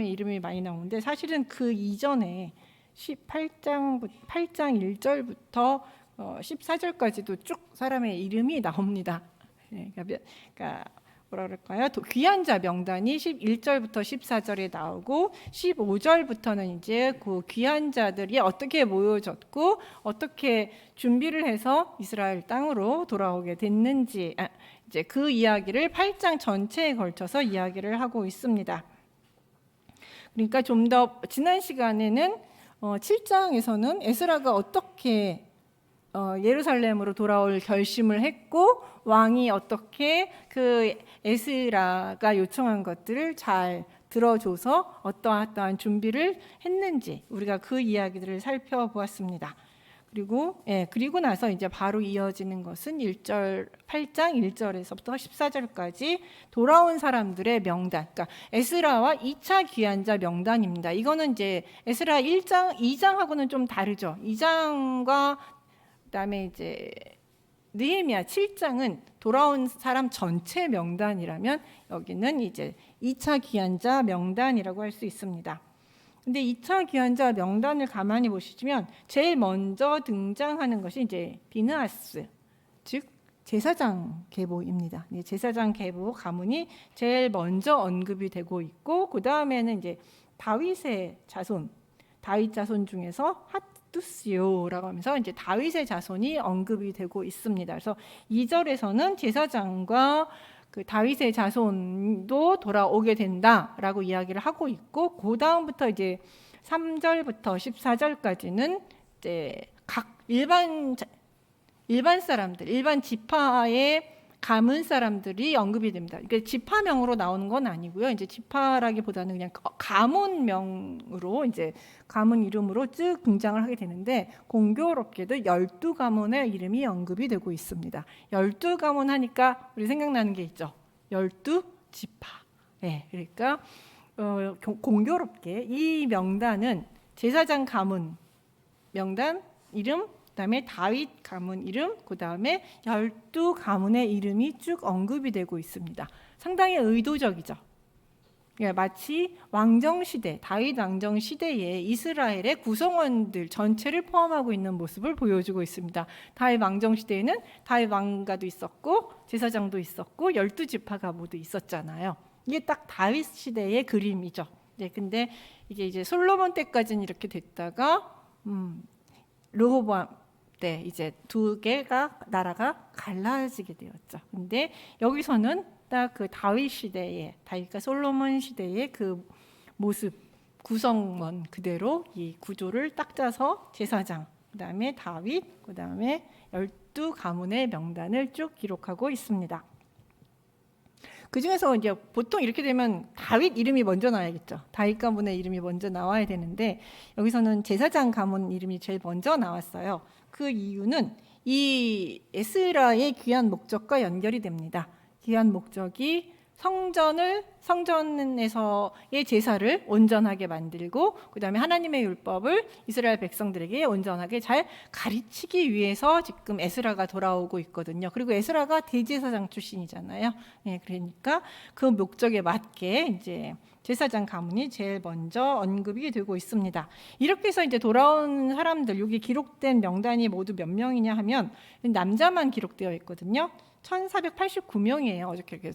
이름이 많이 나오는데 사실은 그 이전에 8장 1절부터 14절까지도 쭉 사람의 이름이 나옵니다. 그러니까 뭐라 그럴까요? 귀한 자 명단이 11절부터 14절에 나오고 15절부터는 이제 그 귀한 자들이 어떻게 모여졌고 어떻게 준비를 해서 이스라엘 땅으로 돌아오게 됐는지 이제 그 이야기를 8장 전체에 걸쳐서 이야기를 하고 있습니다. 그러니까 좀 더 지난 시간에는 7장에서는 에스라가 어떻게 예루살렘으로 돌아올 결심을 했고 왕이 어떻게 그 에스라가 요청한 것들을 잘 들어줘서 어떠한 준비를 했는지 우리가 그 이야기들을 살펴보았습니다. 그리고 나서 이제 바로 이어지는 것은 8장 1절에서부터 14절까지 돌아온 사람들의 명단, 그러니까 에스라와 2차 귀환자 명단입니다. 이거는 이제 에스라 1장, 2장하고는 좀 다르죠. 2장과 그다음에 이제 느헤미야 7장은 돌아온 사람 전체 명단이라면 여기는 이제 2차 귀환자 명단이라고 할 수 있습니다. 근데 2차 귀환자 명단을 가만히 보시면 제일 먼저 등장하는 것이 이제 비느하스, 즉 제사장 계보입니다. 제사장 계보 가문이 제일 먼저 언급이 되고 있고 그 다음에는 이제 다윗의 자손, 다윗 자손 중에서 핫두스요라고 하면서 이제 다윗의 자손이 언급이 되고 있습니다. 그래서 2절에서는 제사장과 그 다윗의 자손도 돌아오게 된다라고 이야기를 하고 있고 그 다음부터 이제 3절부터 14절까지는 이제 각 일반 사람들, 일반 지파의 가문 사람들이 언급이 됩니다. 그러니까 지파명으로 나오는 건 아니고요. 이제 지파라기보다는 그냥 가문명으로 이제 가문 이름으로 쭉 등장을 하게 되는데 공교롭게도 12가문의 이름이 언급이 되고 있습니다. 12가문 하니까 우리 생각나는 게 있죠. 12지파. 그러니까 공교롭게 이 명단은 제사장 가문 명단 이름, 그다음에 다윗 가문 이름, 그다음에 12가문의 이름이 쭉 언급이 되고 있습니다. 상당히 의도적이죠. 마치 왕정시대, 다윗 왕정시대의 이스라엘의 구성원들 전체를 포함하고 있는 모습을 보여주고 있습니다. 다윗 왕정시대에는 다윗 왕가도 있었고 제사장도 있었고 12지파가 모두 있었잖아요. 이게 딱 다윗 시대의 그림이죠. 근데 이게 이제 솔로몬 때까지는 이렇게 됐다가 르호보암 때 이제 두 개가 나라가 갈라지게 되었죠. 근데 여기서는 딱 그 다윗 시대의 다윗과 솔로몬 시대의 그 모습 구성원 그대로 이 구조를 딱 짜서 제사장, 그다음에 다윗, 그다음에 12가문의 명단을 쭉 기록하고 있습니다. 그 중에서 이제 보통 이렇게 되면 다윗 이름이 먼저 나와야겠죠. 다윗 가문의 이름이 먼저 나와야 되는데 여기서는 제사장 가문 이름이 제일 먼저 나왔어요. 그 이유는 이 에스라의 귀한 목적과 연결이 됩니다. 귀한 목적이 성전에서의 제사를 온전하게 만들고 그다음에 하나님의 율법을 이스라엘 백성들에게 온전하게 잘 가르치기 위해서 지금 에스라가 돌아오고 있거든요. 그리고 에스라가 대제사장 출신이잖아요. 그러니까 그 목적에 맞게 이제 제사장 가문이 제일 먼저 언급이 되고 있습니다. 이렇게 해서 이제 돌아온 사람들 여기 기록된 명단이 모두 몇 명이냐 하면 남자만 기록되어 있거든요. 1489명이에요. 어저께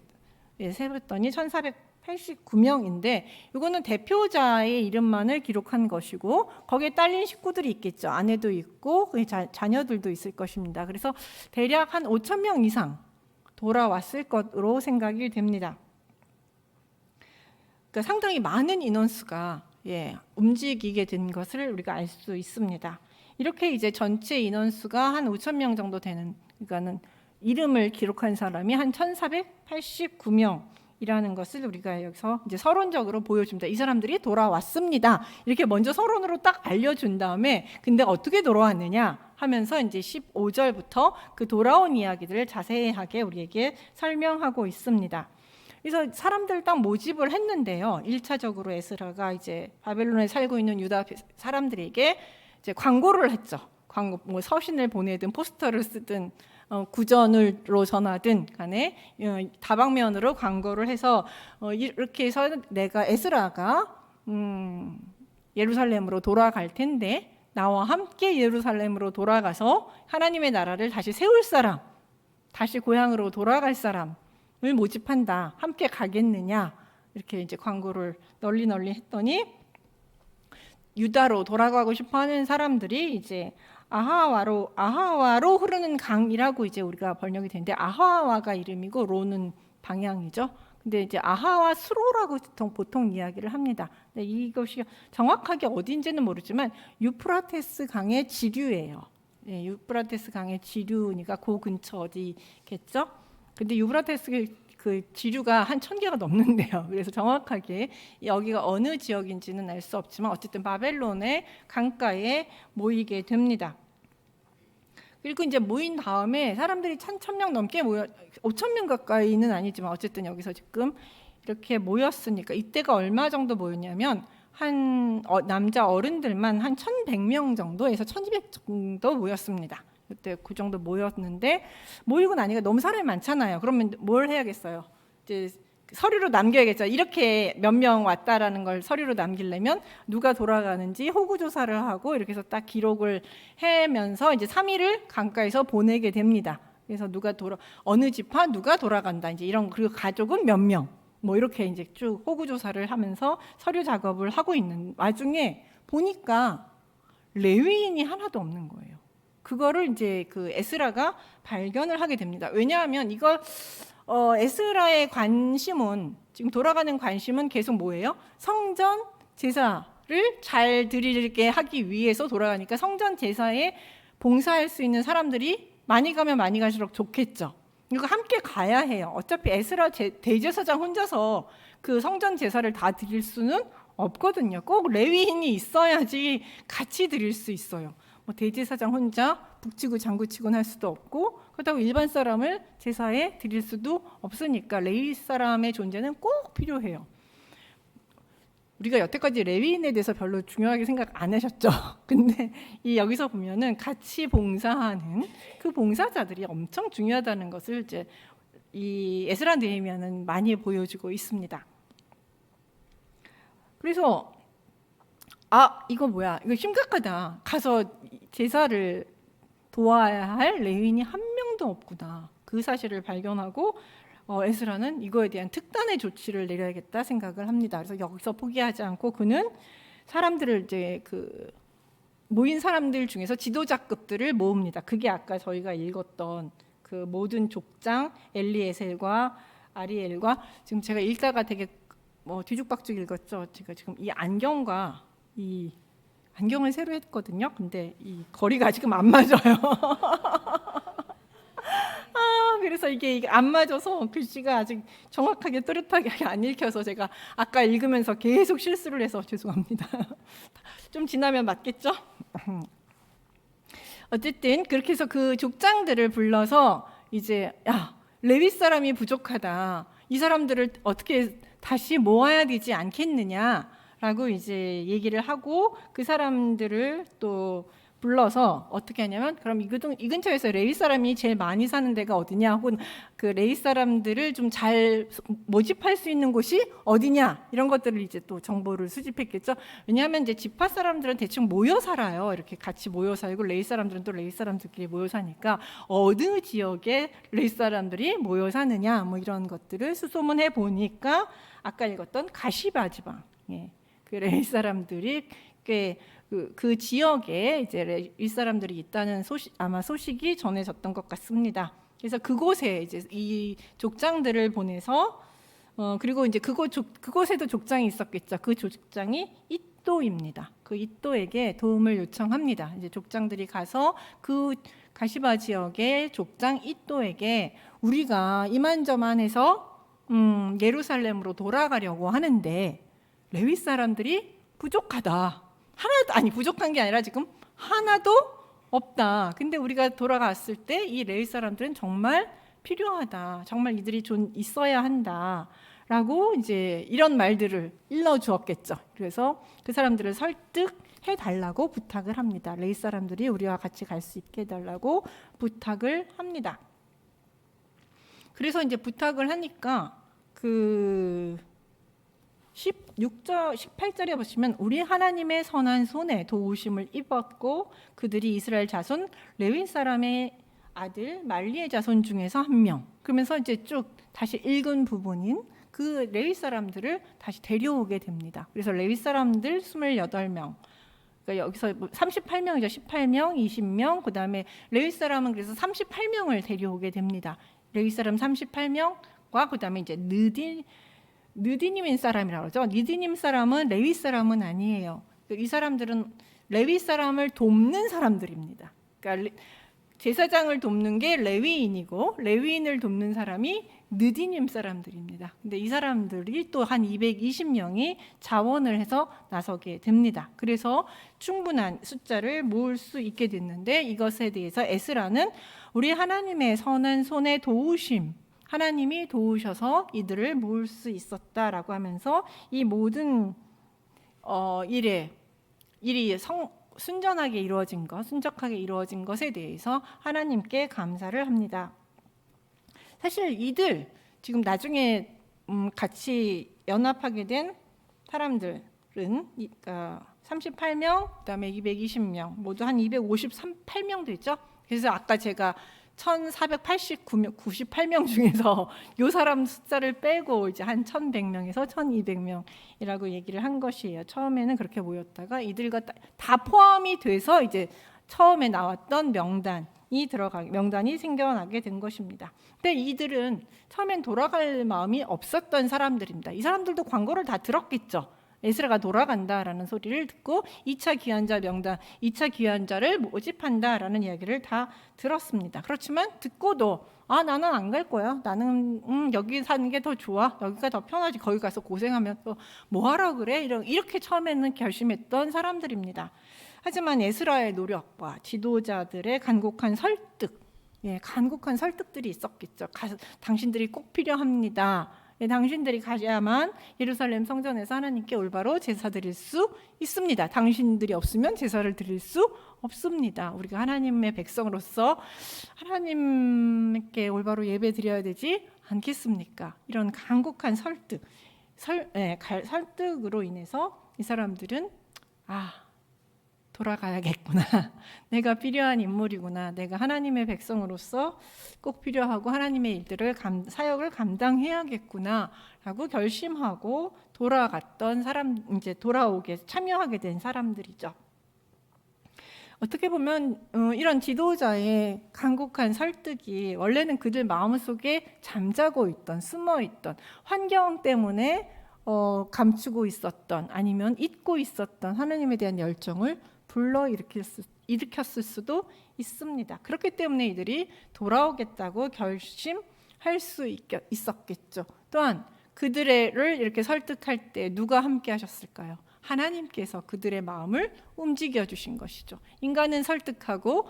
세봤더니 1489명인데 이거는 대표자의 이름만을 기록한 것이고 거기에 딸린 식구들이 있겠죠. 아내도 있고 자녀들도 있을 것입니다. 그래서 대략 한 5,000명 이상 돌아왔을 것으로 생각이 됩니다. 그러니까 상당히 많은 인원수가 움직이게 된 것을 우리가 알 수 있습니다. 이렇게 이제 전체 인원수가 한 5,000명 정도 되는, 그러니까는 이름을 기록한 사람이 한 1,489명이라는 것을 우리가 여기서 이제 서론적으로 보여줍니다. 이 사람들이 돌아왔습니다. 이렇게 먼저 서론으로 딱 알려준 다음에 근데 어떻게 돌아왔느냐 하면서 이제 15절부터 그 돌아온 이야기들을 자세하게 우리에게 설명하고 있습니다. 그래서 사람들 딱 모집을 했는데요. 1차적으로 에스라가 이제 바벨론에 살고 있는 유다 사람들에게 이제 광고를 했죠. 광고, 서신을 보내든 포스터를 쓰든 구전으로 전하든 간에 다방면으로 광고를 해서 이렇게 해서 에스라가 예루살렘으로 돌아갈 텐데 나와 함께 예루살렘으로 돌아가서 하나님의 나라를 다시 세울 사람, 다시 고향으로 돌아갈 사람을 모집한다. 함께 가겠느냐? 이렇게 이제 광고를 널리 했더니 유다로 돌아가고 싶어하는 사람들이 이제 아하와로 흐르는 강이라고 이제 우리가 번역이 되는데, 아하와가 이름이고 로는 방향이죠. 근데 이제 아하와 수로라고 보통 이야기를 합니다. 근데 이것이 정확하게 어딘지는 모르지만 유프라테스 강의 지류예요. 네, 유프라테스 강의 지류니까 그 근처 어디겠죠? 근데 유프라테스 그 지류가 한 1000개가 넘는데요. 그래서 정확하게 여기가 어느 지역인지는 알 수 없지만 어쨌든 바벨론의 강가에 모이게 됩니다. 그리고 이제 모인 다음에 사람들이 1000명 넘게 모여, 5000명 가까이는 아니지만 어쨌든 여기서 지금 이렇게 모였으니까, 이때가 얼마 정도 모였냐면 남자 어른들만 한 1100명 정도에서 1200 정도 모였습니다. 그때 그 정도 모였는데, 모이고 나니까 너무 사람이 많잖아요. 그러면 뭘 해야겠어요? 이제 서류로 남겨야겠죠. 이렇게 몇 명 왔다라는 걸 서류로 남기려면 누가 돌아가는지 호구 조사를 하고 이렇게 해서 딱 기록을 해면서 이제 3일을 강가에서 보내게 됩니다. 그래서 어느 지파 누가 돌아간다, 이제 이런, 그리고 가족은 몇 명, 뭐 이렇게 이제 쭉 호구 조사를 하면서 서류 작업을 하고 있는 와중에 보니까 레위인이 하나도 없는 거예요. 그거를 이제 그 에스라가 발견을 하게 됩니다. 왜냐하면 이거 에스라의 관심은, 지금 돌아가는 관심은 계속 뭐예요? 성전 제사를 잘 드리게 하기 위해서 돌아가니까 성전 제사에 봉사할 수 있는 사람들이 많이 가면 많이 갈수록 좋겠죠. 이거 함께 가야 해요. 어차피 에스라 대제사장 혼자서 그 성전 제사를 다 드릴 수는 없거든요. 꼭 레위인이 있어야지 같이 드릴 수 있어요. 뭐 대제사장 혼자 북치고 장구치고는 할 수도 없고, 그렇다고 일반 사람을 제사에 드릴 수도 없으니까 레위 사람의 존재는 꼭 필요해요. 우리가 여태까지 레위인에 대해서 별로 중요하게 생각 안 하셨죠? 근데 여기서 보면은 같이 봉사하는 그 봉사자들이 엄청 중요하다는 것을 이제 이 에스라 느헤미야는 많이 보여주고 있습니다. 그래서 이거 뭐야? 이거 심각하다. 가서 제사를 도와야 할 레위인이 한 명도 없구나. 그 사실을 발견하고 에스라는 이거에 대한 특단의 조치를 내려야겠다 생각을 합니다. 그래서 여기서 포기하지 않고 그는 사람들을 이제 모인 사람들 중에서 지도자급들을 모읍니다. 그게 아까 저희가 읽었던 그 모든 족장 엘리에셀과 아리엘과, 지금 제가 읽다가 되게 뒤죽박죽 읽었죠. 제가 지금 이 안경을 새로 했거든요. 근데 이 거리가 지금 안 맞아요. 그래서 이게 안 맞아서 글씨가 아직 정확하게 또렷하게 안 읽혀서 제가 아까 읽으면서 계속 실수를 해서 죄송합니다. 좀 지나면 맞겠죠? 어쨌든 그렇게 해서 그 족장들을 불러서 이제 레위 사람이 부족하다. 이 사람들을 어떻게 다시 모아야 되지 않겠느냐라고 이제 얘기를 하고, 그 사람들을 또 불러서 어떻게 하냐면, 그럼 이 근처에서 레위 사람이 제일 많이 사는 데가 어디냐, 혹은 그 레위 사람들을 좀 잘 모집할 수 있는 곳이 어디냐, 이런 것들을 이제 또 정보를 수집했겠죠. 왜냐하면 이제 지파 사람들은 대충 모여 살아요. 이렇게 같이 모여 살고, 레위 사람들은 또 레위 사람들끼리 모여 사니까 어느 지역에 레위 사람들이 모여 사느냐, 뭐 이런 것들을 수소문해 보니까 아까 읽었던 가시바 지방, 그 레위 사람들이 꽤 그 지역에 이제 레위 사람들이 있다는 소식이 전해졌던 것 같습니다. 그래서 그곳에 이제 이 족장들을 보내서 그리고 이제 그곳에도 족장이 있었겠죠. 그 족장이 이또입니다. 그 이또에게 도움을 요청합니다. 이제 족장들이 가서 그 가시바 지역의 족장 이또에게 우리가 이만저만해서 예루살렘으로 돌아가려고 하는데 레위 사람들이 부족하다. 부족한 게 아니라 지금 하나도 없다. 근데 우리가 돌아갔을 때 이 레위 사람들은 정말 필요하다. 정말 이들이 좀 있어야 한다. 라고 이제 이런 말들을 일러 주었겠죠. 그래서 그 사람들을 설득해 달라고 부탁을 합니다. 레위 사람들이 우리와 같이 갈 수 있게 해달라고 부탁을 합니다. 그래서 이제 부탁을 하니까 16절 18절에 보시면 우리 하나님의 선한 손에 도우심을 입었고 그들이 이스라엘 자손 레위 사람의 아들 말리의 자손 중에서 한 명. 그러면서 이제 쭉 다시 읽은 부분인 그 레위 사람들을 다시 데려오게 됩니다. 그래서 레위 사람들 28명. 그러니까 여기서 38명이죠. 18명, 20명. 그다음에 레위 사람은 그래서 38명을 데려오게 됩니다. 레위 사람 38명과 그다음에 이제 느디님 사람이라고 그러죠. 느디님 사람은 레위 사람은 아니에요. 이 사람들은 레위 사람을 돕는 사람들입니다. 그러니까 제사장을 돕는 게 레위인이고 레위인을 돕는 사람이 느디님 사람들입니다. 근데 이 사람들이 또 한 220명이 자원을 해서 나서게 됩니다. 그래서 충분한 숫자를 모을 수 있게 됐는데 이것에 대해서 에스라는 우리 하나님의 선한 손에 도우심, 하나님이 도우셔서 이들을 모을 수 있었다라고 하면서 이 모든 일이 순전하게 이루어진 것, 순적하게 이루어진 것에 대해서 하나님께 감사를 합니다. 사실 이들 지금 나중에 같이 연합하게 된 사람들은 38명, 그다음에 220명, 모두 한 258명 되죠. 그래서 아까 제가 1,498명 중에서 이 사람 숫자를 빼고 이제 한 1,100명에서 1,200명이라고 얘기를 한 것이에요. 처음에는 그렇게 모였다가 이들과 다 포함이 돼서 이제 처음에 나왔던 명단이 생겨나게 된 것입니다. 근데 이들은 처음엔 돌아갈 마음이 없었던 사람들입니다. 이 사람들도 광고를 다 들었겠죠. 에스라가 돌아간다라는 소리를 듣고 2차 귀환자 명단, 2차 귀환자를 모집한다라는 이야기를 다 들었습니다. 그렇지만 듣고도 나는 안 갈 거야. 나는 여기 사는 게 더 좋아. 여기가 더 편하지. 거기 가서 고생하면 또 뭐 하라 그래? 이렇게 처음에는 결심했던 사람들입니다. 하지만 에스라의 노력과 지도자들의 간곡한 설득들이 있었겠죠. 당신들이 꼭 필요합니다. 당신들이 가야만 예루살렘 성전에서 하나님께 올바로 제사 드릴 수 있습니다. 당신들이 없으면 제사를 드릴 수 없습니다. 우리가 하나님의 백성으로서 하나님께 올바로 예배 드려야 되지 않겠습니까? 이런 간곡한 설득으로 인해서 이 사람들은 돌아가야겠구나. 내가 필요한 인물이구나. 내가 하나님의 백성으로서 꼭 필요하고 하나님의 일들을 사역을 감당해야겠구나라고 결심하고 돌아갔던 이제 참여하게 된 사람들이죠. 어떻게 보면 이런 지도자의 간곡한 설득이 원래는 그들 마음속에 잠자고 있던, 숨어 있던 환경 때문에 감추고 있었던 아니면 잊고 있었던 하나님에 대한 열정을 일으켰을 수도 있습니다. 그렇기 때문에 이들이 돌아오겠다고 결심할 수 있었겠죠. 또한 그들을 이렇게 설득할 때 누가 함께 하셨을까요? 하나님께서 그들의 마음을 움직여 주신 것이죠. 인간은 설득하고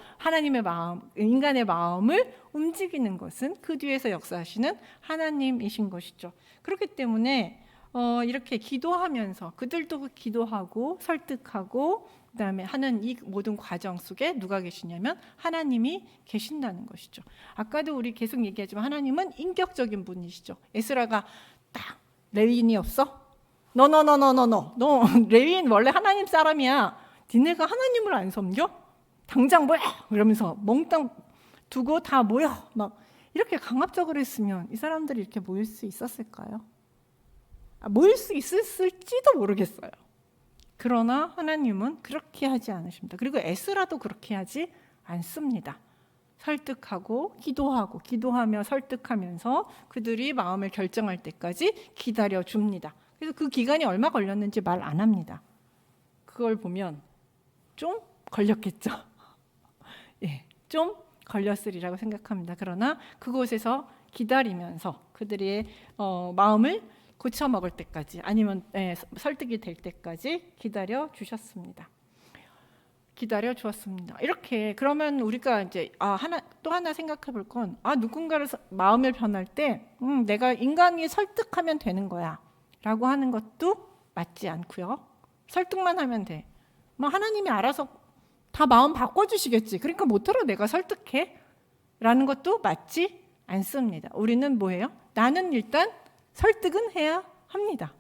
인간의 마음을 움직이는 것은 그 뒤에서 역사하시는 하나님이신 것이죠. 그렇기 때문에 이렇게 기도하면서 그들도 기도하고 설득하고 그다음에 하는 이 모든 과정 속에 누가 계시냐면 하나님이 계신다는 것이죠. 아까도 우리 계속 얘기하지만 하나님은 인격적인 분이시죠. 에스라가 딱 레위인이 없어? 너 레위인 원래 하나님 사람이야. 니네가 하나님을 안 섬겨? 당장 모여! 이러면서 몽땅 두고 다 모여! 막 이렇게 강압적으로 했으면 이 사람들이 이렇게 모일 수 있었을까요? 모일 수 있었을지도 모르겠어요. 그러나 하나님은 그렇게 하지 않으십니다. 그리고 에스라도 그렇게 하지 않습니다. 설득하고 기도하며 설득하면서 그들이 마음을 결정할 때까지 기다려줍니다. 그래서 그 기간이 얼마 걸렸는지 말 안 합니다. 그걸 보면 좀 걸렸겠죠. 좀 걸렸으리라고 생각합니다. 그러나 그곳에서 기다리면서 그들의 마음을 고쳐먹을 때까지 아니면 설득이 될 때까지 기다려 주셨습니다. 이렇게 그러면 우리가 이제 또 하나 생각해 볼 건 누군가를 마음을 변할 때 내가 인간이 설득하면 되는 거야 라고 하는 것도 맞지 않고요. 설득만 하면 돼. 하나님이 알아서 다 마음 바꿔주시겠지. 그러니까 못하러 내가 설득해 라는 것도 맞지 않습니다. 우리는 뭐예요? 나는 일단 설득은 해야 합니다.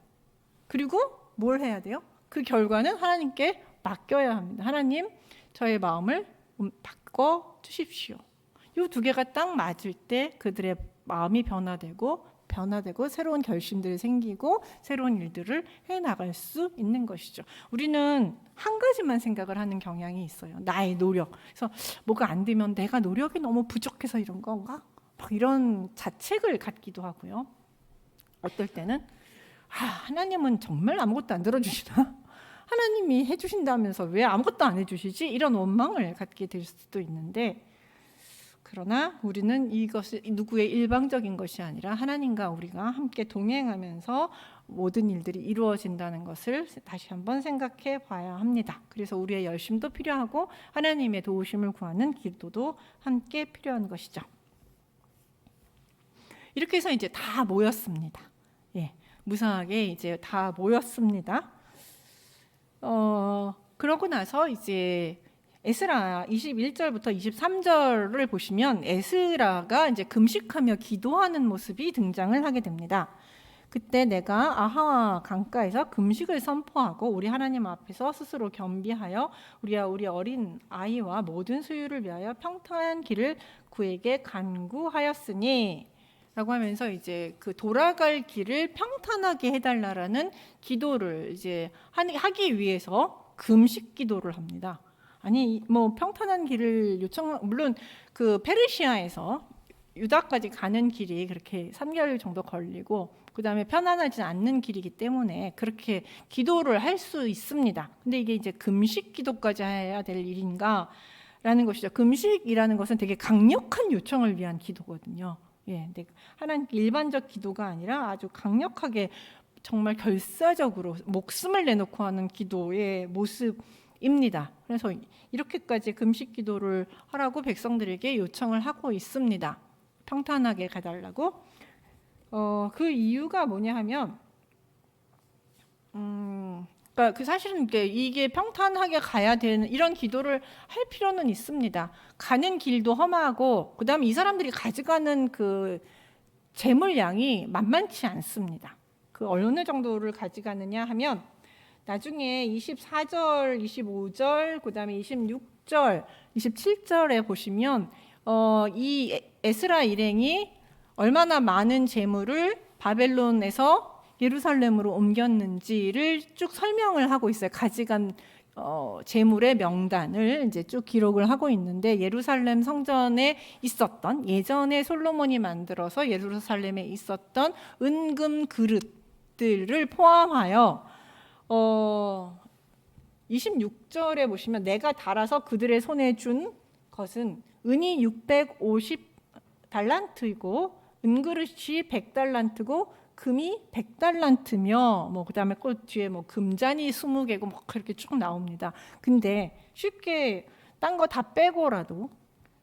그리고 뭘 해야 돼요? 그 결과는 하나님께 맡겨야 합니다. 하나님, 저의 마음을 바꿔 주십시오. 이 두 개가 딱 맞을 때 그들의 마음이 변화되고 새로운 결심들이 생기고 새로운 일들을 해나갈 수 있는 것이죠. 우리는 한 가지만 생각을 하는 경향이 있어요. 나의 노력. 그래서 뭐가 안 되면 내가 노력이 너무 부족해서 이런 건가? 막 이런 자책을 갖기도 하고요. 어떨 때는 하나님은 정말 아무것도 안 들어주시나? 하나님이 해주신다면서 왜 아무것도 안 해주시지? 이런 원망을 갖게 될 수도 있는데, 그러나 우리는 이것이 누구의 일방적인 것이 아니라 하나님과 우리가 함께 동행하면서 모든 일들이 이루어진다는 것을 다시 한번 생각해 봐야 합니다. 그래서 우리의 열심도 필요하고 하나님의 도우심을 구하는 기도도 함께 필요한 것이죠. 이렇게 해서 이제 다 모였습니다. 무사하게 이제 다 모였습니다. 그러고 나서 이제 에스라 21절부터 23절을 보시면 에스라가 이제 금식하며 기도하는 모습이 등장을 하게 됩니다. 그때 내가 아하와 강가에서 금식을 선포하고 우리 하나님 앞에서 스스로 겸비하여 우리와 우리 어린 아이와 모든 소유를 위하여 평탄한 길을 그에게 간구하였으니 라고 하면서 이제 그 돌아갈 길을 평탄하게 해달라라는 기도를 이제 하기 위해서 금식 기도를 합니다. 아니 뭐 평탄한 길을 물론 그 페르시아에서 유다까지 가는 길이 그렇게 3개월 정도 걸리고 그다음에 편안하지 않는 길이기 때문에 그렇게 기도를 할 수 있습니다. 근데 이게 이제 금식 기도까지 해야 될 일인가라는 것이죠. 금식이라는 것은 되게 강력한 요청을 위한 기도거든요. 하나님 일반적 기도가 아니라 아주 강력하게 정말 결사적으로 목숨을 내놓고 하는 기도의 모습입니다. 그래서 이렇게까지 금식 기도를 하라고 백성들에게 요청을 하고 있습니다. 평탄하게 가달라고. 그 이유가 뭐냐 하면 그러니까 그 사실은 이게 평탄하게 가야 되는 이런 기도를 할 필요는 있습니다. 가는 길도 험하고 그다음에 이 사람들이 가져가는 그 재물량이 만만치 않습니다. 그 어느 정도를 가져가느냐 하면 나중에 24절, 25절, 그다음에 26절, 27절에 보시면 이 에스라 일행이 얼마나 많은 재물을 바벨론에서 예루살렘으로 옮겼는지를 쭉 설명을 하고 있어요. 가져간 재물의 명단을 이제 쭉 기록을 하고 있는데 예루살렘 성전에 있었던 예전에 솔로몬이 만들어서 예루살렘에 있었던 은금 그릇들을 포함하여 26절에 보시면 내가 달아서 그들의 손에 준 것은 은이 650달란트이고 은그릇이 100달란트고 금이 100달란트며 그다음에 그 뒤에 금잔이 20개고 그렇게 쭉 나옵니다. 근데 쉽게 딴 거 다 빼고라도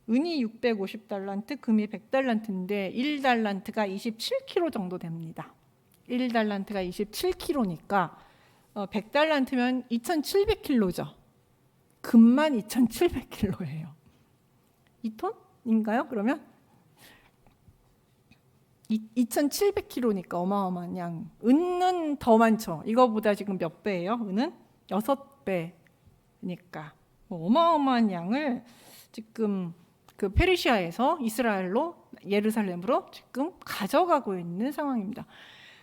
은이 650달란트, 금이 100달란트인데 1달란트가 27kg 정도 됩니다. 1달란트가 27kg니까 100달란트면 2700kg죠. 금만 2700kg예요. 2톤인가요? 그러면 2700kg니까 어마어마한 양. 은은 더 많죠. 이거보다 지금 몇 배예요? 은은 6배니까 어마어마한 양을 지금 그 페르시아에서 이스라엘로 예루살렘으로 지금 가져가고 있는 상황입니다.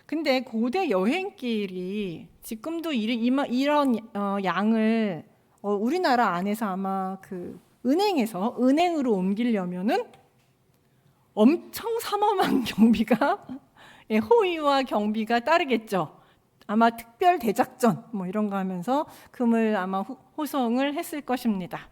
근데 고대 여행길이 지금도 이런 양을 우리나라 안에서 아마 그 은행으로 옮기려면은 엄청 삼엄한 경비가 호위와 경비가 따르겠죠. 아마 특별 대작전 이런 거 하면서 금을 아마 호송을 했을 것입니다.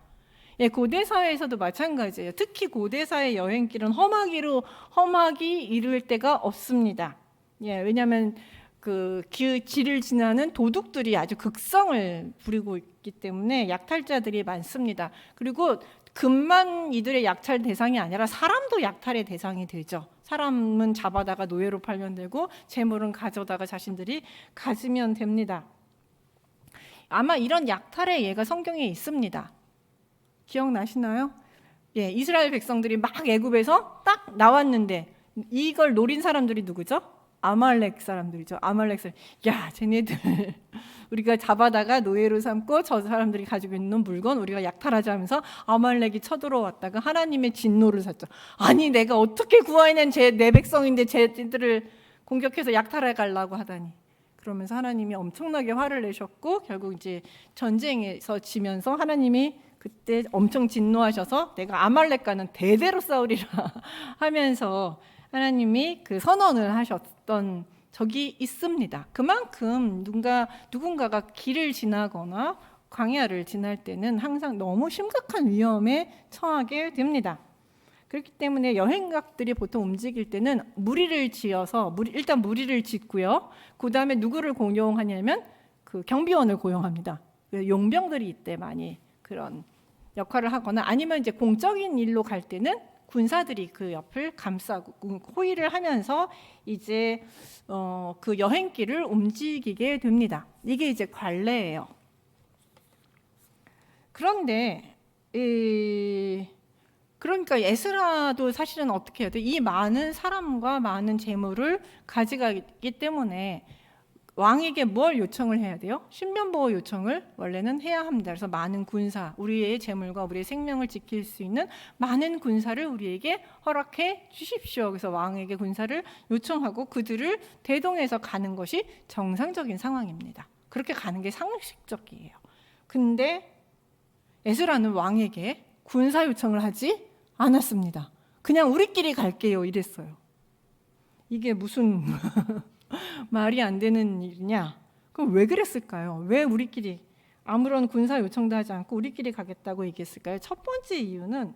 고대 사회에서도 마찬가지예요. 특히 고대 사회 여행길은 험하기 이를 데가 없습니다. 왜냐하면 그 길을 지나는 도둑들이 아주 극성을 부리고 있기 때문에 약탈자들이 많습니다. 그리고 금만 이들의 약탈 대상이 아니라 사람도 약탈의 대상이 되죠. 사람은 잡아다가 노예로 팔면 되고 재물은 가져다가 자신들이 가지면 됩니다. 아마 이런 약탈의 예가 성경에 있습니다. 기억나시나요? 이스라엘 백성들이 막 애굽에서 딱 나왔는데 이걸 노린 사람들이 누구죠? 아말렉 사람들이죠. 아말렉 사람. 야, 쟤네들 우리가 잡아다가 노예로 삼고 저 사람들이 가지고 있는 물건 우리가 약탈하자 하면서 아말렉이 쳐들어왔다가 하나님의 진노를 샀죠. 아니 내가 어떻게 구하는 내 백성인데 쟤들을 공격해서 약탈해 가려고 하다니. 그러면서 하나님이 엄청나게 화를 내셨고 결국 이제 전쟁에서 지면서 하나님이 그때 엄청 진노하셔서 내가 아말렉과는 대대로 싸우리라 하면서 하나님이 그 선언을 하셨던 적이 있습니다. 그만큼 누군가가 길을 지나거나 광야를 지날 때는 항상 너무 심각한 위험에 처하게 됩니다. 그렇기 때문에 여행객들이 보통 움직일 때는 무리를 지어서 일단 무리를 짓고요. 그 다음에 누구를 고용하냐면 그 경비원을 고용합니다. 용병들이 이때 많이 그런 역할을 하거나 아니면 이제 공적인 일로 갈 때는 군사들이 그 옆을 감싸고 호위를 하면서 이제 그 여행길을 움직이게 됩니다. 이게 이제 관례예요. 그런데 그러니까 에스라도 사실은 어떻게 해야 돼? 이 많은 사람과 많은 재물을 가져가기 때문에 왕에게 뭘 요청을 해야 돼요? 신변보호 요청을 원래는 해야 합니다. 그래서 많은 군사, 우리의 재물과 우리의 생명을 지킬 수 있는 많은 군사를 우리에게 허락해 주십시오. 그래서 왕에게 군사를 요청하고 그들을 대동해서 가는 것이 정상적인 상황입니다. 그렇게 가는 게 상식적이에요. 근데 에스라는 왕에게 군사 요청을 하지 않았습니다. 그냥 우리끼리 갈게요 이랬어요. 이게 무슨 말이 안 되는 일이냐? 그럼 왜 그랬을까요? 왜 우리끼리 아무런 군사 요청도 하지 않고 우리끼리 가겠다고 얘기했을까요? 첫 번째 이유는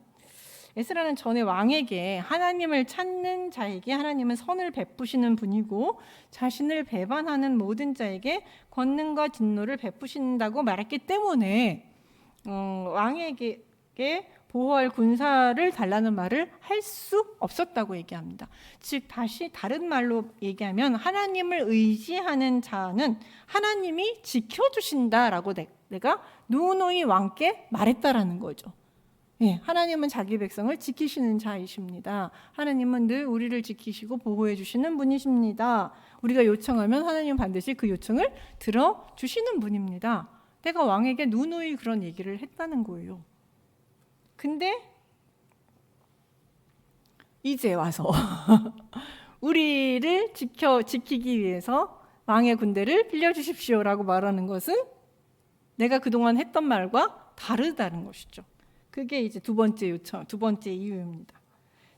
에스라는 전에 왕에게 하나님을 찾는 자에게 하나님은 선을 베푸시는 분이고 자신을 배반하는 모든 자에게 권능과 진노를 베푸신다고 말했기 때문에 왕에게 보호할 군사를 달라는 말을 할 수 없었다고 얘기합니다. 즉 다시 다른 말로 얘기하면 하나님을 의지하는 자는 하나님이 지켜주신다라고 내가 누누이 왕께 말했다라는 거죠. 예, 하나님은 자기 백성을 지키시는 자이십니다. 하나님은 늘 우리를 지키시고 보호해 주시는 분이십니다. 우리가 요청하면 하나님은 반드시 그 요청을 들어주시는 분입니다. 내가 왕에게 누누이 그런 얘기를 했다는 거예요. 근데 이제 와서 우리를 지키기 위해서 왕의 군대를 빌려주십시오라고 말하는 것은 내가 그동안 했던 말과 다르다는 것이죠. 그게 이제 두 번째 요청, 두 번째 이유입니다.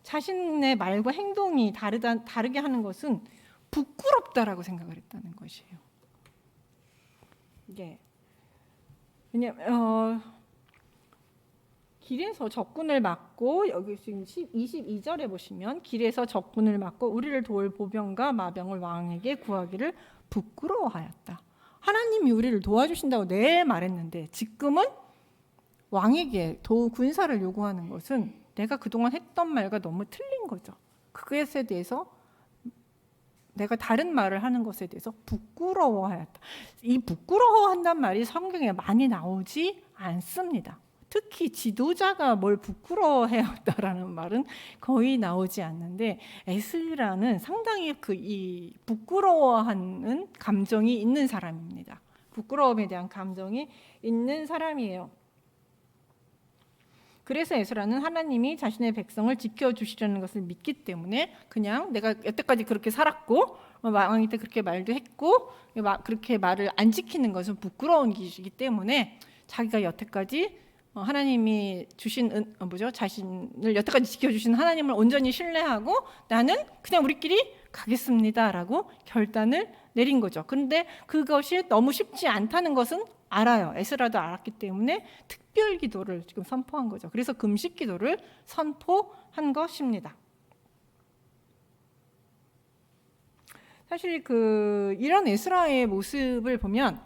자신의 말과 행동이 다르게 하는 것은 부끄럽다라고 생각을 했다는 것이에요. 이게 왜냐면 길에서 적군을 막고 여기 지금 22절에 보시면 길에서 적군을 막고 우리를 도울 보병과 마병을 왕에게 구하기를 부끄러워하였다. 하나님이 우리를 도와주신다고 네 말했는데 지금은 왕에게 군사를 요구하는 것은 내가 그동안 했던 말과 너무 틀린 거죠. 그것에 대해서 내가 다른 말을 하는 것에 대해서 부끄러워하였다. 이 부끄러워한다는 말이 성경에 많이 나오지 않습니다. 특히 지도자가 뭘 부끄러워해왔다라는 말은 거의 나오지 않는데 에스라는 상당히 이 부끄러워하는 감정이 있는 사람입니다. 부끄러움에 대한 감정이 있는 사람이에요. 그래서 에스라는 하나님이 자신의 백성을 지켜주시려는 것을 믿기 때문에 그냥 내가 여태까지 그렇게 살았고 왕한테 그렇게 말도 했고 그렇게 말을 안 지키는 것은 부끄러운 일이기 때문에 자기가 여태까지 하나님이 주신 자신을 여태까지 지켜주신 하나님을 온전히 신뢰하고 나는 그냥 우리끼리 가겠습니다라고 결단을 내린 거죠. 그런데 그것이 너무 쉽지 않다는 것은 알아요. 에스라도 알았기 때문에 특별 기도를 지금 선포한 거죠. 그래서 금식 기도를 선포한 것입니다. 사실 이런 에스라의 모습을 보면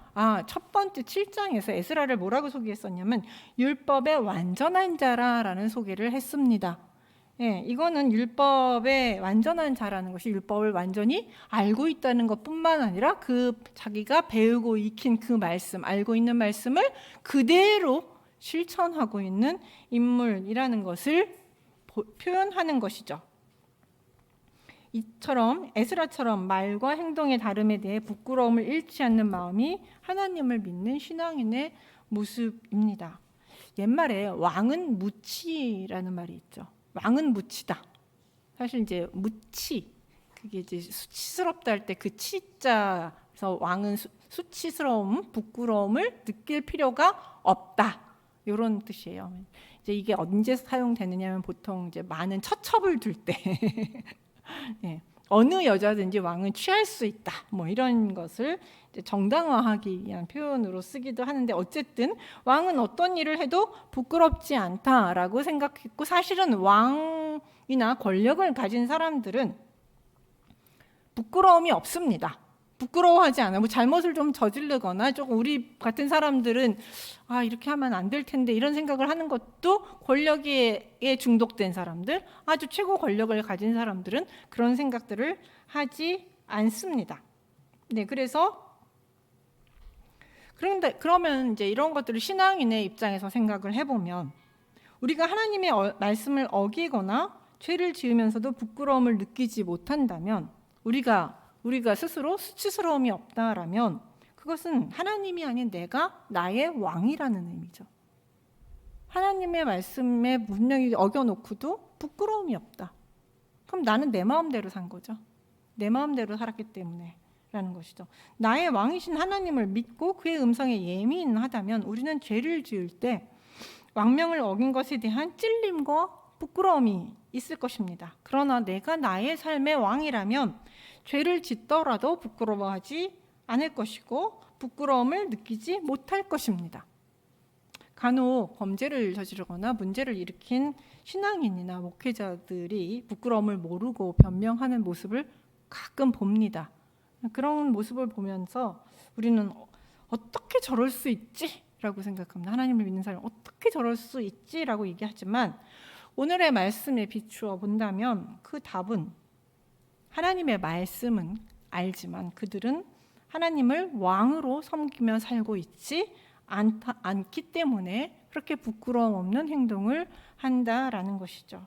첫 번째 7장에서 에스라를 뭐라고 소개했었냐면 율법의 완전한 자라라는 소개를 했습니다. 예, 이거는 율법의 완전한 자라는 것이 율법을 완전히 알고 있다는 것뿐만 아니라 자기가 배우고 익힌 그 말씀, 알고 있는 말씀을 그대로 실천하고 있는 인물이라는 것을 표현하는 것이죠. 이처럼 에스라처럼 말과 행동의 다름에 대해 부끄러움을 잃지 않는 마음이 하나님을 믿는 신앙인의 모습입니다. 옛말에 왕은 무치라는 말이 있죠. 왕은 무치다. 사실 이제 무치, 그게 이제 수치스럽다 할 때 그 치자에서 왕은 수치스러움, 부끄러움을 느낄 필요가 없다. 이런 뜻이에요. 이제 이게 언제 사용되느냐면 보통 이제 많은 처첩을 둘 때 네, 어느 여자든지 왕은 취할 수 있다. 뭐 이런 것을 이제 정당화하기 위한 표현으로 쓰기도 하는데 어쨌든 왕은 어떤 일을 해도 부끄럽지 않다라고 생각했고 사실은 왕이나 권력을 가진 사람들은 부끄러움이 없습니다. 부끄러워하지 않아요. 뭐 잘못을 좀 저지르거나 조금 우리 같은 사람들은 이렇게 하면 안 될 텐데 이런 생각을 하는 것도 권력에 중독된 사람들, 아주 최고 권력을 가진 사람들은 그런 생각들을 하지 않습니다. 네, 그러면 이제 이런 것들을 신앙인의 입장에서 생각을 해보면 우리가 하나님의 말씀을 어기거나 죄를 지으면서도 부끄러움을 느끼지 못한다면 우리가 스스로 수치스러움이 없다라면 그것은 하나님이 아닌 내가 나의 왕이라는 의미죠. 하나님의 말씀에 분명히 어겨놓고도 부끄러움이 없다. 그럼 나는 내 마음대로 산 거죠. 내 마음대로 살았기 때문에 라는 것이죠. 나의 왕이신 하나님을 믿고 그의 음성에 예민하다면 우리는 죄를 지을 때 왕명을 어긴 것에 대한 찔림과 부끄러움이 있을 것입니다. 그러나 내가 나의 삶의 왕이라면 죄를 짓더라도 부끄러워하지 않을 것이고 부끄러움을 느끼지 못할 것입니다. 간혹 범죄를 저지르거나 문제를 일으킨 신앙인이나 목회자들이 부끄러움을 모르고 변명하는 모습을 가끔 봅니다. 그런 모습을 보면서 우리는 어떻게 저럴 수 있지? 라고 생각합니다. 하나님을 믿는 사람이 어떻게 저럴 수 있지? 라고 얘기하지만 오늘의 말씀에 비추어 본다면 그 답은 하나님의 말씀은 알지만 그들은 하나님을 왕으로 섬기며 살고 있지 않기 때문에 그렇게 부끄러움 없는 행동을 한다라는 것이죠.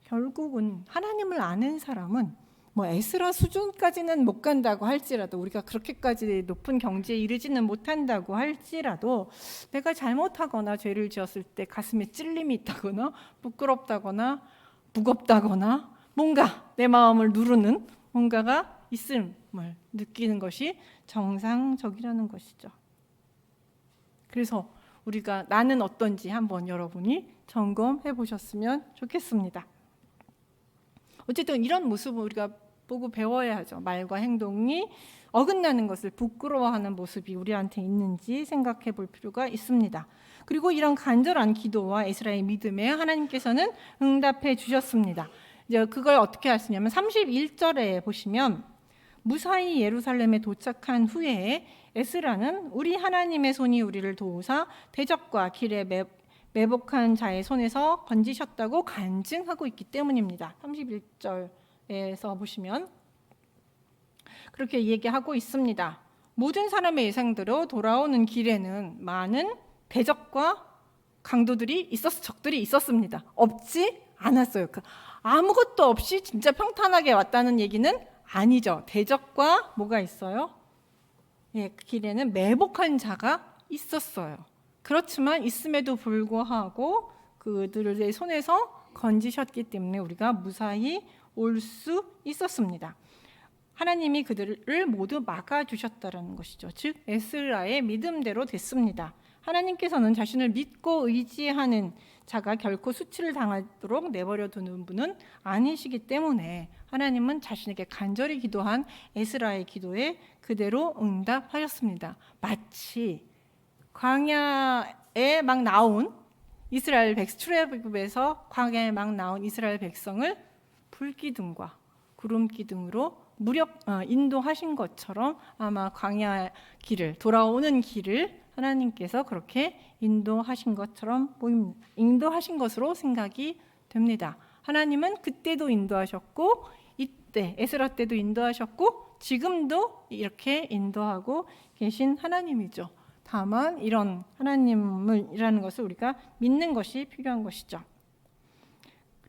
결국은 하나님을 아는 사람은 뭐 에스라 수준까지는 못 간다고 할지라도 우리가 그렇게까지 높은 경지에 이르지는 못한다고 할지라도 내가 잘못하거나 죄를 지었을 때 가슴에 찔림이 있다거나 부끄럽다거나 무겁다거나 뭔가 내 마음을 누르는 뭔가가 있음을 느끼는 것이 정상적이라는 것이죠. 그래서 우리가 나는 어떤지 한번 여러분이 점검해 보셨으면 좋겠습니다. 어쨌든 이런 모습을 우리가 보고 배워야 하죠. 말과 행동이 어긋나는 것을 부끄러워하는 모습이 우리한테 있는지 생각해 볼 필요가 있습니다. 그리고 이런 간절한 기도와 에스라의 믿음에 하나님께서는 응답해 주셨습니다. 이제 그걸 어떻게 하시냐면 31절에 보시면 무사히 예루살렘에 도착한 후에 에스라는 우리 하나님의 손이 우리를 도우사 대적과 길에 매복한 자의 손에서 건지셨다고 간증하고 있기 때문입니다. 31절에서 보시면 그렇게 얘기하고 있습니다. 모든 사람의 예상대로 돌아오는 길에는 많은 대적과 강도들이 적들이 있었습니다. 없지 않았어요. 아무것도 없이 진짜 평탄하게 왔다는 얘기는 아니죠. 대적과 뭐가 있어요? 그 길에는 매복한 자가 있었어요. 그렇지만 있음에도 불구하고 그들의 손에서 건지셨기 때문에 우리가 무사히 올 수 있었습니다. 하나님이 그들을 모두 막아주셨다는 것이죠. 즉 에스라의 믿음대로 됐습니다. 하나님께서는 자신을 믿고 의지하는 자가 결코 수치를 당하도록 내버려 두는 분은 아니시기 때문에 하나님은 자신에게 간절히 기도한 에스라의 기도에 그대로 응답하셨습니다. 마치 광야에 막 나온 이스라엘 출애굽에서 광야에 막 나온 이스라엘 백성을 불기둥과 구름기둥으로 인도하신 것처럼 아마 광야 길을 돌아오는 길을 하나님께서 그렇게 인도하신 것처럼 보입니다. 인도하신 것으로 생각이 됩니다. 하나님은 그때도 인도하셨고 이때 에스라 때도 인도하셨고 지금도 이렇게 인도하고 계신 하나님이죠. 다만 이런 하나님이라는 것을 우리가 믿는 것이 필요한 것이죠.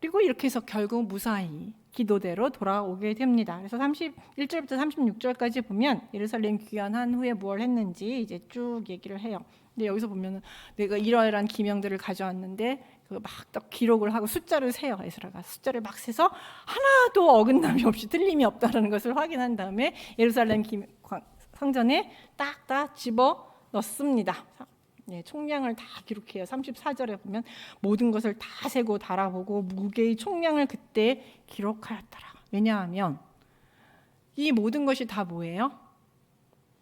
그리고 이렇게 해서 결국 무사히 기도대로 돌아오게 됩니다. 그래서 31절부터 36절까지 보면 예루살렘 귀환한 후에 뭘 했는지 이제 쭉 얘기를 해요. 근데 여기서 보면은 내가 이러이러한 기명들을 가져왔는데 막 기록을 하고 숫자를 세요. 에스라가 숫자를 막 세서 하나도 어긋남이 없이 틀림이 없다는 것을 확인한 다음에 예루살렘 성전에 딱 집어 넣습니다. 총량을 다 기록해요. 34절에 보면 모든 것을 다 세고 달아보고 무게의 총량을 그때 기록하였더라. 왜냐하면 이 모든 것이 다 뭐예요?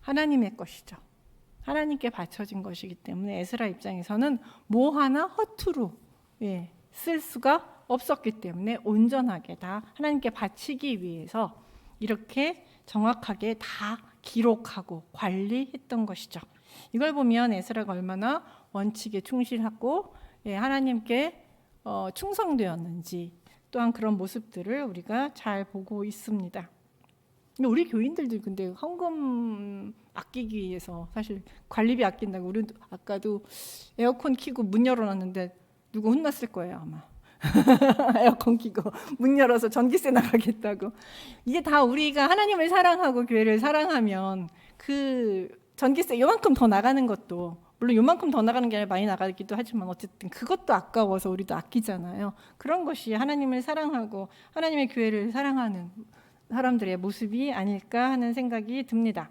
하나님의 것이죠. 하나님께 바쳐진 것이기 때문에 에스라 입장에서는 뭐 하나 허투루 쓸 수가 없었기 때문에 온전하게 다 하나님께 바치기 위해서 이렇게 정확하게 다 기록하고 관리했던 것이죠. 이걸 보면 에스라가 얼마나 원칙에 충실하고 하나님께 충성되었는지 또한 그런 모습들을 우리가 잘 보고 있습니다. 우리 교인들도 근데 헌금 아끼기 위해서 사실 관리비 아낀다고 우리 아까도 에어컨 켜고 문 열어놨는데 누구 혼났을 거예요 아마. 에어컨 켜고 문 열어서 전기세 나가겠다고. 이게 다 우리가 하나님을 사랑하고 교회를 사랑하면 그 전기세 요만큼 더 나가는 것도 물론 요만큼 더 나가는 게 아니라 많이 나가기도 하지만 어쨌든 그것도 아까워서 우리도 아끼잖아요. 그런 것이 하나님을 사랑하고 하나님의 교회를 사랑하는 사람들의 모습이 아닐까 하는 생각이 듭니다.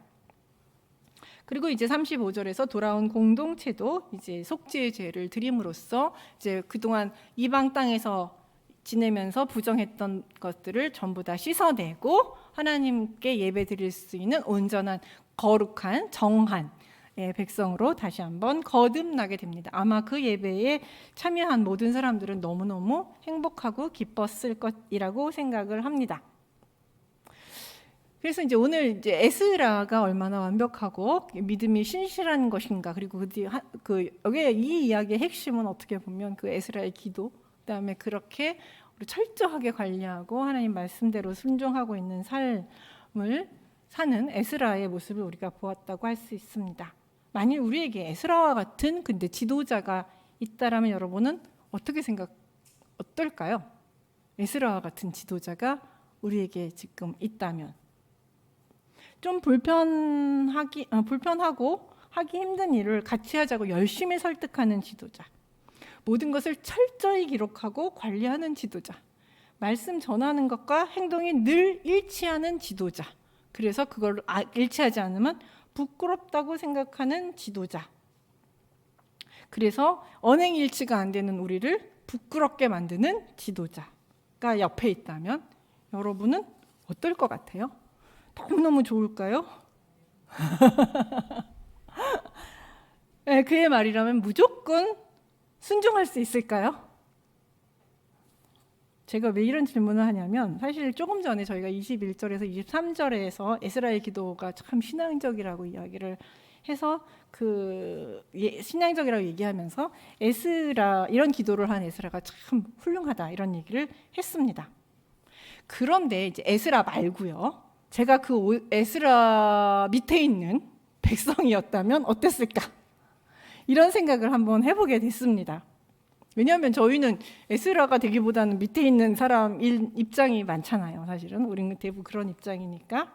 그리고 이제 35절에서 돌아온 공동체도 이제 속죄의 죄를 드림으로써 이제 그동안 이방 땅에서 지내면서 부정했던 것들을 전부 다 씻어내고 하나님께 예배 드릴 수 있는 온전한 거룩한 정한 백성으로 다시 한번 거듭나게 됩니다. 아마 그 예배에 참여한 모든 사람들은 너무너무 행복하고 기뻤을 것이라고 생각을 합니다. 그래서 이제 오늘 이제 에스라가 얼마나 완벽하고 믿음이 신실한 것인가, 그리고 여기 이 이야기의 핵심은 어떻게 보면 그 에스라의 기도, 그다음에 그렇게 철저하게 관리하고 하나님 말씀대로 순종하고 있는 삶을 사는 에스라의 모습을 우리가 보았다고 할 수 있습니다. 만일 우리에게 에스라와 같은 근데 지도자가 있다라면 여러분은 어떨까요? 에스라와 같은 지도자가 우리에게 지금 있다면 좀 불편하고 하기 힘든 일을 같이 하자고 열심히 설득하는 지도자, 모든 것을 철저히 기록하고 관리하는 지도자, 말씀 전하는 것과 행동이 늘 일치하는 지도자, 그래서 그걸 일치하지 않으면 부끄럽다고 생각하는 지도자, 그래서 언행일치가 안 되는 우리를 부끄럽게 만드는 지도자가 옆에 있다면 여러분은 어떨 것 같아요? 너무너무 좋을까요? 네, 그의 말이라면 무조건 순종할 수 있을까요? 제가 왜 이런 질문을 하냐면 사실 조금 전에 저희가 21절에서 23절에서 에스라의 기도가 참 신앙적이라고 이야기를 해서 신앙적이라고 얘기하면서 에스라 이런 기도를 한 에스라가 참 훌륭하다 이런 얘기를 했습니다. 그런데 이제 에스라 말고요. 제가 그 에스라 밑에 있는 백성이었다면 어땠을까? 이런 생각을 한번 해보게 됐습니다. 왜냐하면 저희는 에스라가 되기보다는 밑에 있는 사람 입장이 많잖아요. 사실은 우리는 대부분 그런 입장이니까.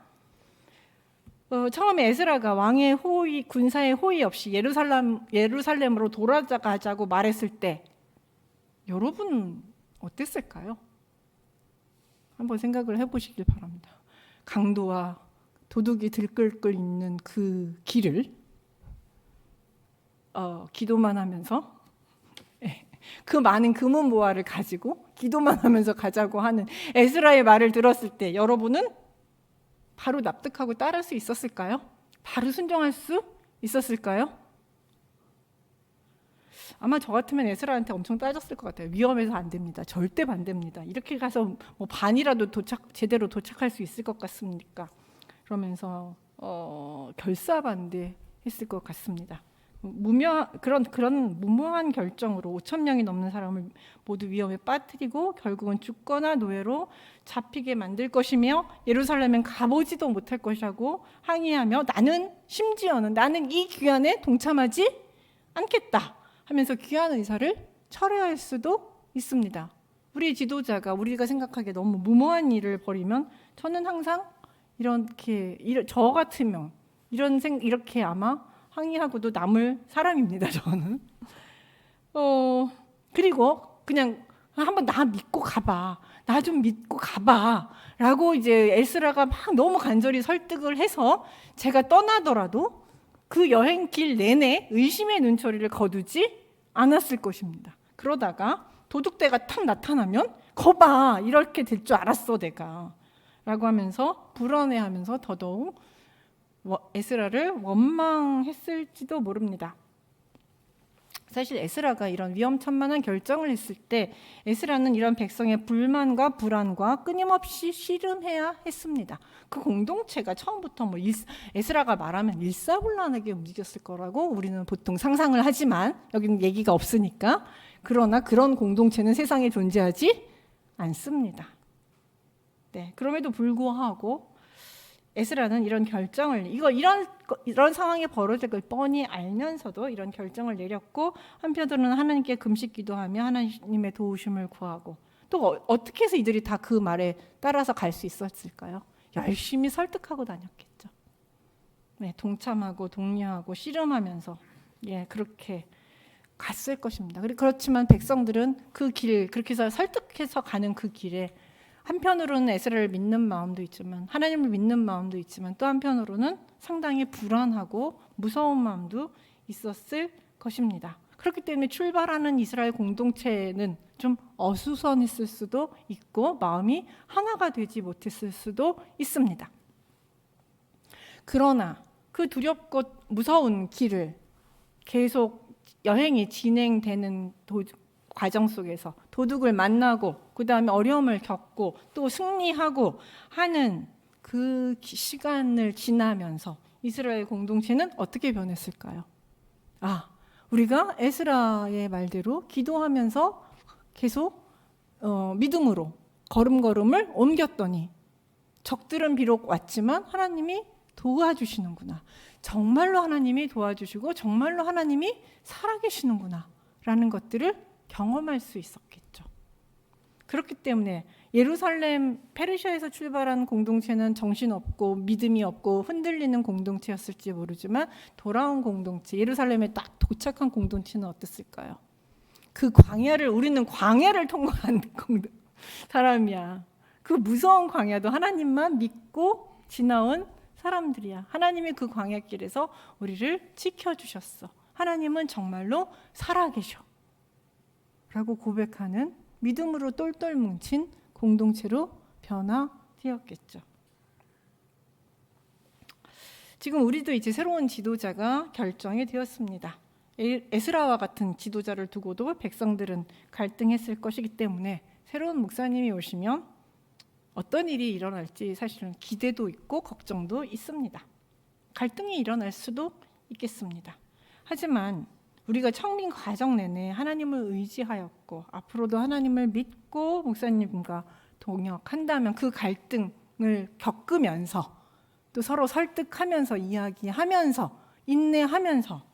처음에 에스라가 왕의 호의, 군사의 호의 없이 예루살렘으로 돌아가자고 말했을 때 여러분은 어땠을까요? 한번 생각을 해보시길 바랍니다. 강도와 도둑이 들끓끓 있는 그 길을 기도만 하면서 그 많은 금은보화를 가지고 기도만 하면서 가자고 하는 에스라의 말을 들었을 때 여러분은 바로 납득하고 따를 수 있었을까요? 바로 순종할 수 있었을까요? 아마 저 같으면 에스라한테 엄청 따졌을 것 같아요. 위험해서 안 됩니다. 절대 반대입니다. 이렇게 가서 뭐 반이라도 제대로 도착할 수 있을 것 같습니까? 그러면서 결사반대했을 것 같습니다. 그런 무모한 결정으로 5,000명이 넘는 사람을 모두 위험에 빠뜨리고 결국은 죽거나 노예로 잡히게 만들 것이며 예루살렘엔 가보지도 못할 것이라고 항의하며 심지어는 나는 이 귀환에 동참하지 않겠다 하면서 귀환 의사를 철회할 수도 있습니다. 우리 지도자가 우리가 생각하기에 너무 무모한 일을 벌이면 저는 항상 저 같으면 이렇게 아마 항의하고도 남을 사람입니다. 저는. 그리고 그냥 한번 나 믿고 가봐. 나 좀 믿고 가봐. 라고 이제 에스라가 막 너무 간절히 설득을 해서 제가 떠나더라도 그 여행길 내내 의심의 눈초리를 거두지 않았을 것입니다. 그러다가 도둑대가 탁 나타나면 거봐 이렇게 될 줄 알았어 내가 라고 하면서 불안해하면서 더더욱 에스라를 원망했을지도 모릅니다. 사실 에스라가 이런 위험천만한 결정을 했을 때 에스라는 이런 백성의 불만과 불안과 끊임없이 씨름해야 했습니다. 그 공동체가 처음부터 에스라가 말하면 일사불란하게 움직였을 거라고 우리는 보통 상상을 하지만 여기는 얘기가 없으니까. 그러나 그런 공동체는 세상에 존재하지 않습니다. 네, 그럼에도 불구하고 에스라는 이런 결정을 이런 상황이 벌어질 걸 뻔히 알면서도 이런 결정을 내렸고 한편으로는 하나님께 금식 기도하며 하나님의 도우심을 구하고 또 어떻게 해서 이들이 다 그 말에 따라서 갈 수 있었을까요? 열심히 설득하고 다녔겠죠. 네, 동참하고 독려하고 씨름하면서 그렇게 갔을 것입니다. 그렇지만 백성들은 그렇게 해서 설득해서 가는 그 길에 한편으로는 에스라를 믿는 마음도 있지만 하나님을 믿는 마음도 있지만 또 한편으로는 상당히 불안하고 무서운 마음도 있었을 것입니다. 그렇기 때문에 출발하는 이스라엘 공동체는 좀 어수선했을 수도 있고 마음이 하나가 되지 못했을 수도 있습니다. 그러나 그 두렵고 무서운 길을 계속 여행이 진행되는 과정 속에서 도둑을 만나고 그 다음에 어려움을 겪고 또 승리하고 하는 그 시간을 지나면서 이스라엘 공동체는 어떻게 변했을까요? 우리가 에스라의 말대로 기도하면서 계속 믿음으로 걸음걸음을 옮겼더니 적들은 비록 왔지만 하나님이 도와주시는구나. 정말로 하나님이 도와주시고 정말로 하나님이 살아계시는구나 라는 것들을 경험할 수 있었겠죠. 그렇기 때문에 예루살렘 페르시아에서 출발한 공동체는 정신없고 믿음이 없고 흔들리는 공동체였을지 모르지만 돌아온 공동체, 예루살렘에 딱 도착한 공동체는 어땠을까요? 우리는 광야를 통과한 사람이야. 그 무서운 광야도 하나님만 믿고 지나온 사람들이야. 하나님이 그 광야길에서 우리를 지켜주셨어. 하나님은 정말로 살아계셔. 라고 고백하는 믿음으로 똘똘 뭉친 공동체로 변화되었겠죠. 지금 우리도 이제 새로운 지도자가 결정이 되었습니다. 에스라와 같은 지도자를 두고도 백성들은 갈등했을 것이기 때문에 새로운 목사님이 오시면 어떤 일이 일어날지 사실은 기대도 있고 걱정도 있습니다. 갈등이 일어날 수도 있겠습니다. 하지만 우리가 청민 과정 내내 하나님을 의지하였고 앞으로도 하나님을 믿고 목사님과 동역한다면 그 갈등을 겪으면서 또 서로 설득하면서 이야기하면서 인내하면서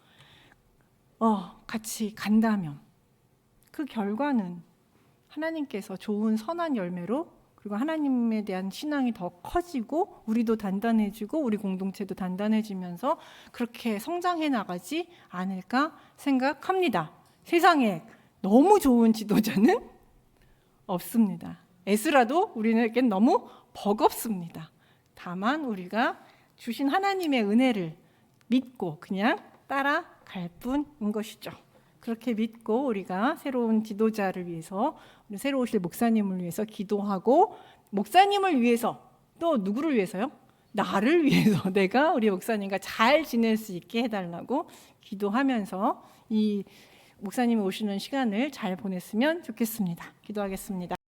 같이 간다면 그 결과는 하나님께서 좋은 선한 열매로 그리고 하나님에 대한 신앙이 더 커지고 우리도 단단해지고 우리 공동체도 단단해지면서 그렇게 성장해 나가지 않을까 생각합니다. 세상에 너무 좋은 지도자는 없습니다. 에스라도 우리에겐 너무 버겁습니다. 다만 우리가 주신 하나님의 은혜를 믿고 그냥 따라갈 뿐인 것이죠. 그렇게 믿고 우리가 새로운 지도자를 위해서 새로 오실 목사님을 위해서 기도하고 목사님을 위해서 또 누구를 위해서요? 나를 위해서 내가 우리 목사님과 잘 지낼 수 있게 해달라고 기도하면서 이 목사님이 오시는 시간을 잘 보냈으면 좋겠습니다. 기도하겠습니다.